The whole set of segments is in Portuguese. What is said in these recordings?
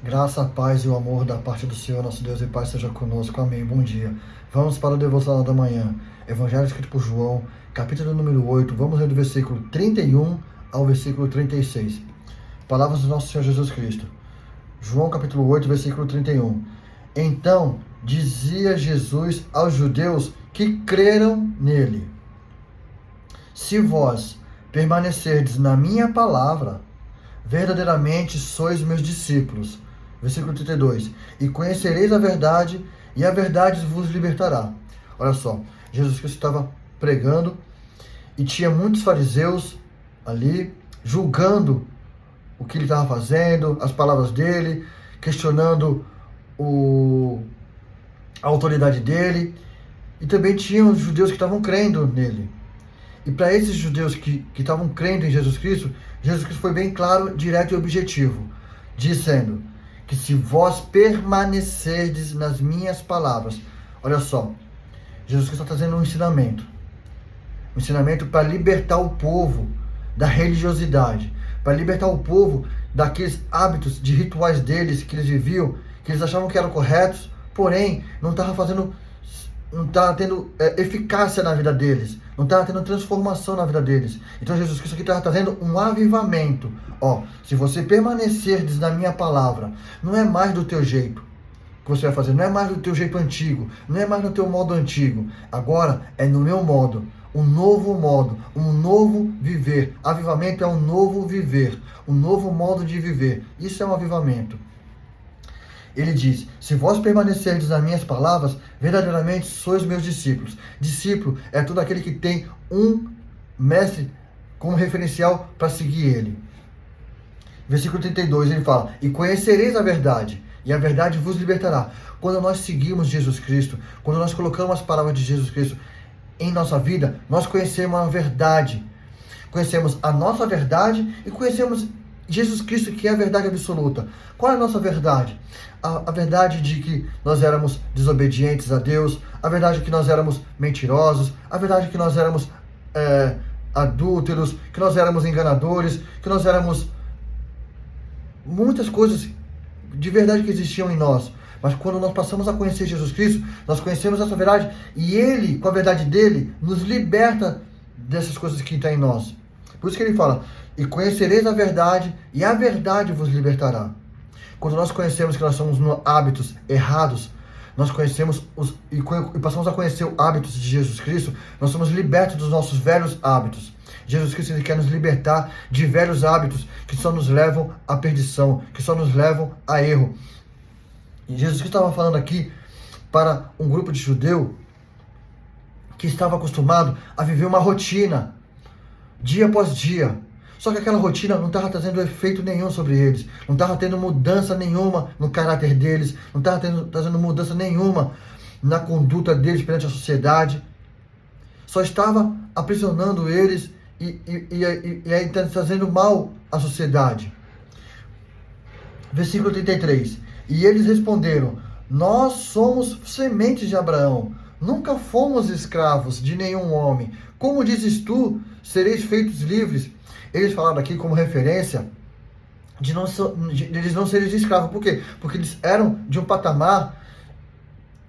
Graça, paz e o amor da parte do Senhor, nosso Deus e Pai, seja conosco. Amém. Bom dia. Vamos para o devocional da manhã. Evangelho escrito por João, capítulo número 8. Vamos ler do versículo 31 ao versículo 36. Palavras do nosso Senhor Jesus Cristo. João, capítulo 8, versículo 31. Então dizia Jesus aos judeus que creram nele: se vós permanecerdes na minha palavra, verdadeiramente sois meus discípulos. Versículo 32. E conhecereis a verdade, e a verdade vos libertará. Olha só, Jesus Cristo estava pregando e tinha muitos fariseus ali julgando o que ele estava fazendo, as palavras dele, questionando a autoridade dele. E também tinham os judeus que estavam crendo nele. E para esses judeus que estavam crendo em Jesus Cristo foi bem claro, direto e objetivo, dizendo que se vós permanecerdes nas minhas palavras. Olha só, Jesus Cristo está trazendo um ensinamento para libertar o povo da religiosidade, para libertar o povo daqueles hábitos de rituais deles que eles viviam, que eles achavam que eram corretos, porém não estava tendo eficácia na vida deles, não estava tendo transformação na vida deles. Então Jesus Cristo aqui estava trazendo um avivamento. Se você permanecerdes na minha palavra, não é mais do teu jeito que você vai fazer, não é mais do teu jeito antigo, não é mais no teu modo antigo, agora é no meu modo, um novo viver. Avivamento é um novo viver, um novo modo de viver. Isso é um avivamento. Ele diz: se vós permanecerdes nas minhas palavras, verdadeiramente sois meus discípulos. Discípulo é todo aquele que tem um mestre como referencial para seguir ele. Versículo 32, ele fala: e conhecereis a verdade, e a verdade vos libertará. Quando nós seguimos Jesus Cristo, quando nós colocamos as palavras de Jesus Cristo em nossa vida, nós conhecemos a verdade. Conhecemos a nossa verdade e conhecemos Jesus Cristo, que é a verdade absoluta. Qual é a nossa verdade? A verdade de que nós éramos desobedientes a Deus, a verdade de que nós éramos mentirosos, a verdade de que nós éramos adúlteros, que nós éramos enganadores, que nós éramos muitas coisas de verdade que existiam em nós. Mas quando nós passamos a conhecer Jesus Cristo, nós conhecemos essa verdade e Ele, com a verdade dele, nos liberta dessas coisas que estão em nós. Por isso que ele fala: e conhecereis a verdade, e a verdade vos libertará. Quando nós conhecemos que nós somos hábitos errados, nós conhecemos e passamos a conhecer os hábitos de Jesus Cristo, nós somos libertos dos nossos velhos hábitos. Jesus Cristo, ele quer nos libertar de velhos hábitos que só nos levam à perdição, que só nos levam a erro. E Jesus Cristo estava falando aqui para um grupo de judeu que estava acostumado a viver uma rotina, dia após dia. Só que aquela rotina não estava trazendo efeito nenhum sobre eles, não estava tendo mudança nenhuma no caráter deles, não estava trazendo mudança nenhuma na conduta deles perante a sociedade. Só estava aprisionando eles e aí trazendo mal à sociedade. Versículo 33. E eles responderam: nós somos sementes de Abraão, nunca fomos escravos de nenhum homem. Como dizes tu, sereis feitos livres? Eles falaram aqui como referência de eles não serem escravos. Por quê? Porque eles eram de um patamar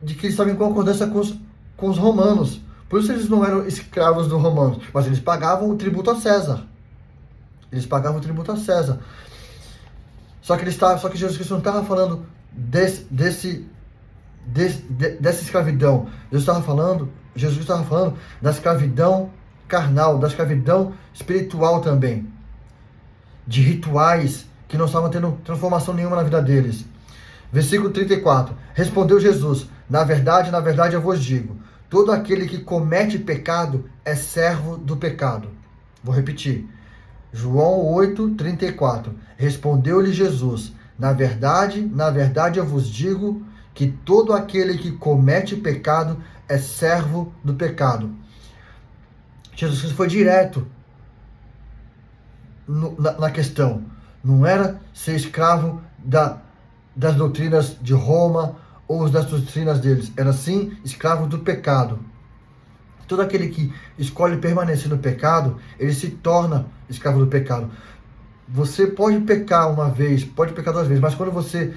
de que eles estavam em concordância com os romanos. Por isso eles não eram escravos dos romanos, mas eles pagavam o tributo a César. Só que Jesus Cristo não estava falando dessa escravidão. Jesus Cristo estava falando da escravidão carnal, da escravidão espiritual também. De rituais que não estavam tendo transformação nenhuma na vida deles. Versículo 34. Respondeu Jesus: na verdade eu vos digo, todo aquele que comete pecado é servo do pecado. Vou repetir. João 8, 34. Respondeu-lhe Jesus: na verdade eu vos digo que todo aquele que comete pecado é servo do pecado. Jesus Cristo foi direto na questão. Não era ser escravo das doutrinas de Roma ou das doutrinas deles. Era sim escravo do pecado. Todo aquele que escolhe permanecer no pecado, ele se torna escravo do pecado. você pode pecar uma vez, pode pecar 2 vezes, mas quando você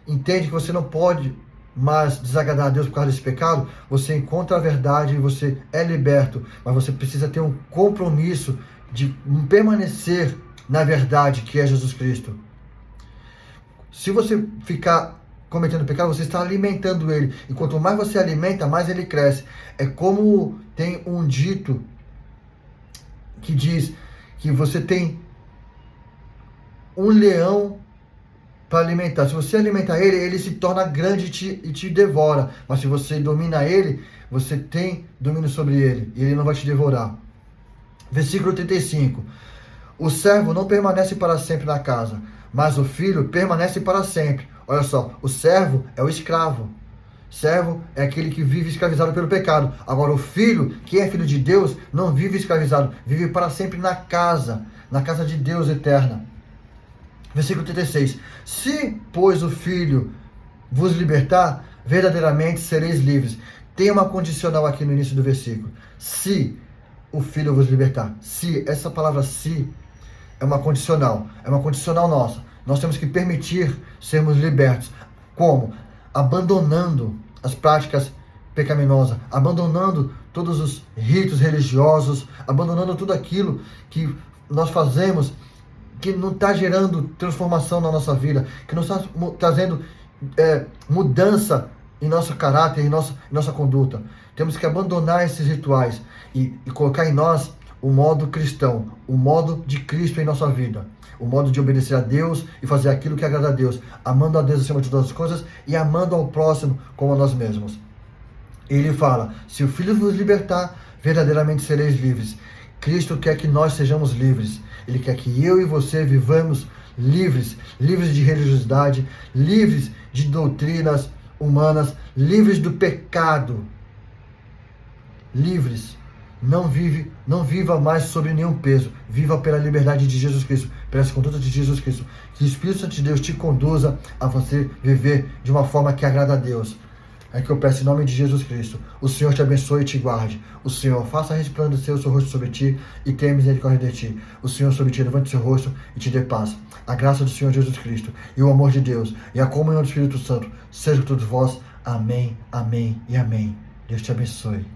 entende que você não pode mais desagradar a Deus por causa desse pecado, você encontra a verdade e você é liberto. Mas você precisa ter um compromisso de permanecer na verdade que é Jesus Cristo. Se você ficar cometendo pecado, você está alimentando ele. E quanto mais você alimenta, mais ele cresce. É como tem um dito que diz que você tem um leão para alimentar. Se você alimentar ele, ele se torna grande e te devora. Mas se você domina ele, você tem domínio sobre ele. E ele não vai te devorar. Versículo 35. O servo não permanece para sempre na casa, mas o filho permanece para sempre. Olha só, o servo é o escravo. Servo é aquele que vive escravizado pelo pecado. Agora o filho, que é filho de Deus, não vive escravizado, vive para sempre na casa de Deus eterna. Versículo 36. Se, pois, o filho vos libertar, verdadeiramente sereis livres. Tem uma condicional aqui no início do versículo. Se o filho vos libertar. Se, essa palavra se é uma condicional nossa. Nós temos que permitir sermos libertos. Como? Abandonando as práticas pecaminosas, abandonando todos os ritos religiosos, abandonando tudo aquilo que nós fazemos que não está gerando transformação na nossa vida, que não está trazendo mudança em nosso caráter, em nossa conduta. Temos que abandonar esses rituais e colocar em nós o modo cristão, o modo de Cristo em nossa vida, o modo de obedecer a Deus e fazer aquilo que agrada a Deus, amando a Deus acima de todas as coisas e amando ao próximo como a nós mesmos. Ele fala, se o Filho vos libertar, verdadeiramente sereis livres. Cristo quer que nós sejamos livres. Ele quer que eu e você vivamos livres, livres de religiosidade, livres de doutrinas humanas, livres do pecado. Livres. Não viva mais sobre nenhum peso. Viva pela liberdade de Jesus Cristo, pela conduta de Jesus Cristo. Que o Espírito Santo de Deus te conduza a você viver de uma forma que agrada a Deus. É que eu peço em nome de Jesus Cristo. O Senhor te abençoe e te guarde. O Senhor faça resplandecer o seu rosto sobre ti e tenha misericórdia de ti. O Senhor sobre ti levante seu rosto e te dê paz. A graça do Senhor Jesus Cristo e o amor de Deus e a comunhão do Espírito Santo seja com todos vós. Amém, amém e amém. Deus te abençoe.